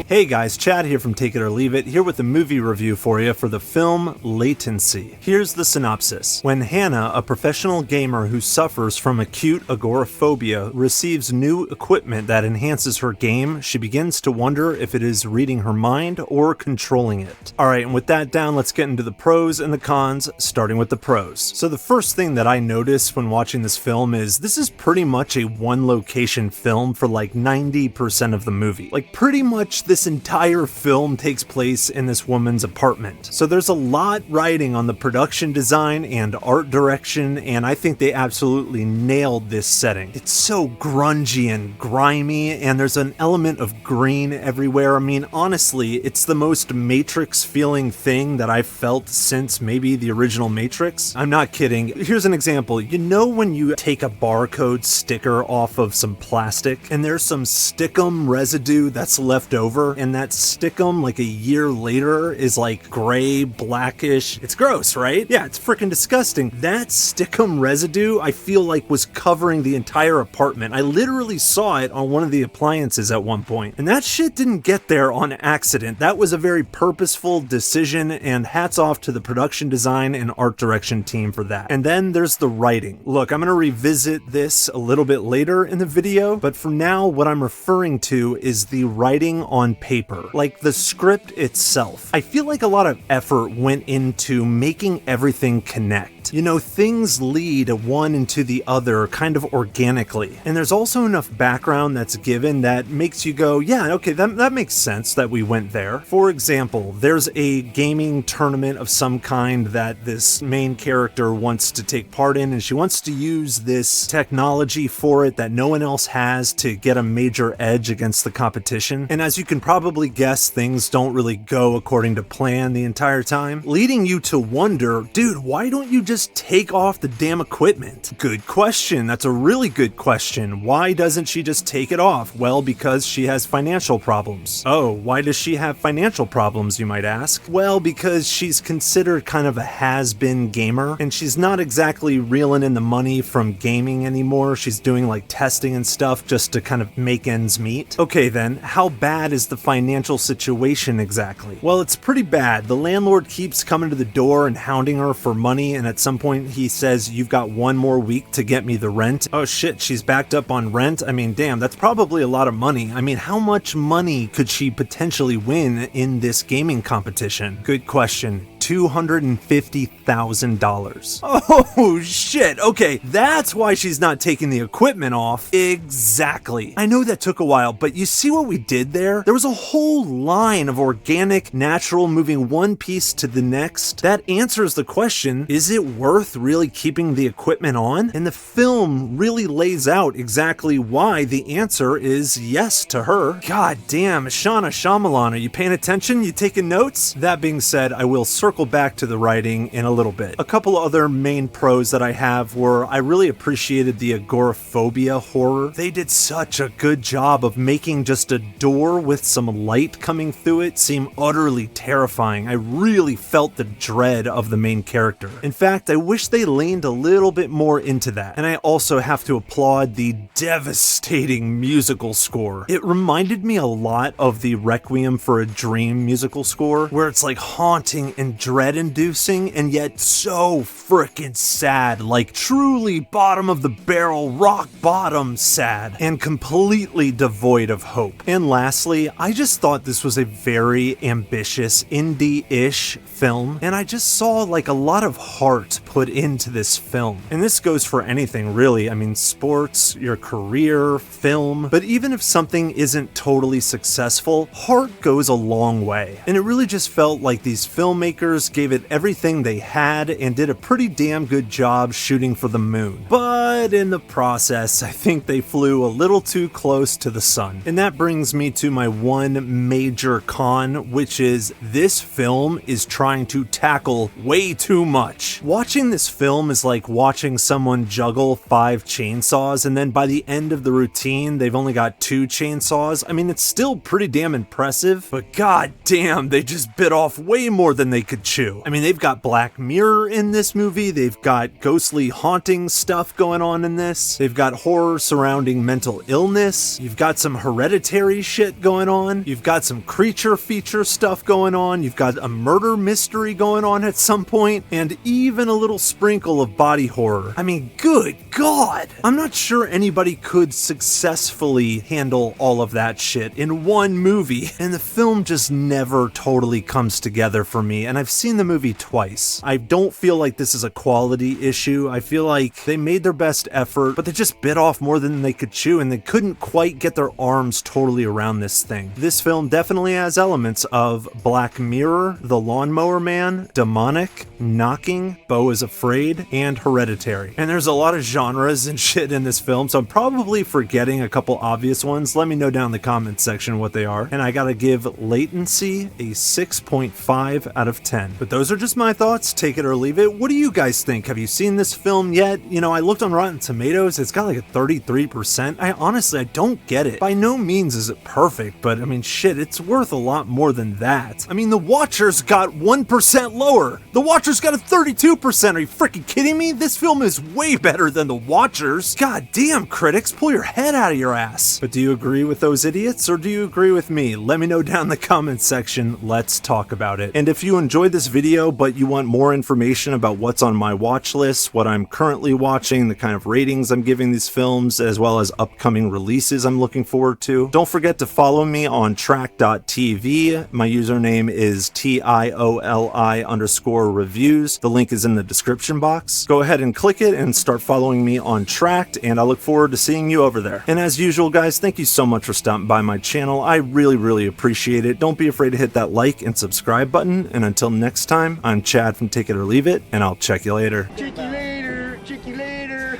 Hey guys, Chad here from Take It or Leave It, here with a movie review for you for the film Latency. Here's the synopsis. When Hannah, a professional gamer who suffers from acute agoraphobia, receives new equipment that enhances her game, she begins to wonder if it is reading her mind or controlling it. Alright, and with that down, let's get into the pros and the cons, starting with the pros. So the first thing that I noticed when watching this film is this is pretty much a one-location film for like 90% of the movie. Like pretty much this entire film takes place in this woman's apartment. So there's a lot riding on the production design and art direction, and I think they absolutely nailed this setting. It's so grungy and grimy, and there's an element of green everywhere. I mean, honestly, it's the most Matrix feeling thing that I've felt since maybe the original Matrix. I'm not kidding. Here's an example. You know when you take a barcode sticker off of some plastic, and there's some stickum residue that's left over, and that stickum like a year later is like gray, blackish. It's gross, right? Yeah, it's freaking disgusting. That stickum residue I feel like was covering the entire apartment. I literally saw it on one of the appliances at one point. And that shit didn't get there on accident. That was a very purposeful decision, and hats off to the production design and art direction team for that. And then there's the writing. Look, I'm gonna revisit this a little bit later in the video, but for now what I'm referring to is the writing on paper, like the script itself. I feel like a lot of effort went into making everything connect. You know, things lead one into the other kind of organically. And there's also enough background that's given that makes you go, yeah, okay, that makes sense that we went there. For example, there's a gaming tournament of some kind that this main character wants to take part in, and she wants to use this technology for it that no one else has to get a major edge against the competition. And as you can probably guess, things don't really go according to plan the entire time, leading you to wonder, dude, why don't you just take off the damn equipment? Good question. That's a really good question. Why doesn't she just take it off? Well, because she has financial problems. Oh, why does she have financial problems, you might ask? Well, because she's considered kind of a has-been gamer, and she's not exactly reeling in the money from gaming anymore. She's doing like testing and stuff just to kind of make ends meet. Okay then, how bad is the financial situation exactly? Well, it's pretty bad. The landlord keeps coming to the door and hounding her for money, and at some point he says, "You've got one more week to get me the rent." Oh shit, she's backed up on rent? I mean, damn, that's probably a lot of money. I mean, how much money could she potentially win in this gaming competition? Good question. $250,000. Oh shit, okay, that's why she's not taking the equipment off. Exactly. I know that took a while, but you see what we did there? There was a whole line of organic, natural moving one piece to the next. That answers the question, is it worth really keeping the equipment on? And the film really lays out exactly why the answer is yes to her. God damn, Shauna Shyamalan, are you paying attention? You taking notes? That being said, I will circle back to the writing in a little bit. A couple other main pros that I have were I really appreciated the agoraphobia horror. They did such a good job of making just a door with some light coming through it seem utterly terrifying. I really felt the dread of the main character. In fact, I wish they leaned a little bit more into that. And I also have to applaud the devastating musical score. It reminded me a lot of the Requiem for a Dream musical score, where it's like haunting and dread-inducing and yet so freaking sad, like truly bottom of the barrel, rock bottom sad, and completely devoid of hope. And lastly, I just thought this was a very ambitious indie-ish film, and I just saw like a lot of heart put into this film. And this goes for anything really. I mean, sports, your career, film, but even if something isn't totally successful, heart goes a long way. And it really just felt like these filmmakers gave it everything they had and did a pretty damn good job shooting for the moon. But in the process, I think they flew a little too close to the sun. And that brings me to my one major con, which is this film is trying to tackle way too much. Watching this film is like watching someone juggle 5 chainsaws, and then by the end of the routine, they've only got 2 chainsaws. I mean, it's still pretty damn impressive, but god damn, they just bit off way more than they could chew. I mean, they've got Black Mirror in this movie, they've got ghostly haunting stuff going on in this, they've got horror surrounding mental illness, you've got some Hereditary shit going on, you've got some creature feature stuff going on, you've got a murder mystery going on at some point, and even a little sprinkle of body horror. I mean, good God! I'm not sure anybody could successfully handle all of that shit in one movie, and the film just never totally comes together for me, and I've seen the movie twice. I don't feel like this is a quality issue. I feel like they made their best effort, but they just bit off more than they could chew, and they couldn't quite get their arms totally around this thing. This film definitely has elements of Black Mirror, The Lawnmower Man, Demonic, Knocking, Beau is Afraid, and Hereditary. And there's a lot of genres and shit in this film, so I'm probably forgetting a couple obvious ones. Let me know down in the comments section what they are. And I gotta give Latency a 6.5 out of 10. But those are just my thoughts, take it or leave it. What do you guys think? Have you seen this film yet? You know, I looked on Rotten Tomatoes, it's got like a 33%. I don't get it. By no means is it perfect, but I mean, shit, it's worth a lot more than that. I mean, The Watcher's got 1% lower. The Watcher's got a 32%. Are you freaking kidding me? This film is way better than The Watcher's. God damn, critics, pull your head out of your ass. But do you agree with those idiots, or do you agree with me? Let me know down in the comments section. Let's talk about it. And if you enjoyed this video, but you want more information about what's on my watch list, what I'm currently watching, the kind of ratings I'm giving these films, as well as upcoming releases I'm looking forward to, don't forget to follow me on track.tv. My username is TIOLI_reviews. The link is in the description box. Go ahead and click it and start following me on Tracked, and I look forward to seeing you over there. And as usual, guys, thank you so much for stopping by my channel. I really appreciate it. Don't be afraid to hit that like and subscribe button. And until next time, I'm Chad from Take It or Leave It, and I'll check you later. Check you later. Check you later.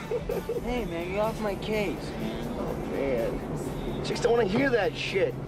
Hey, man, get off my case. Oh, man. Chicks don't want to hear that shit.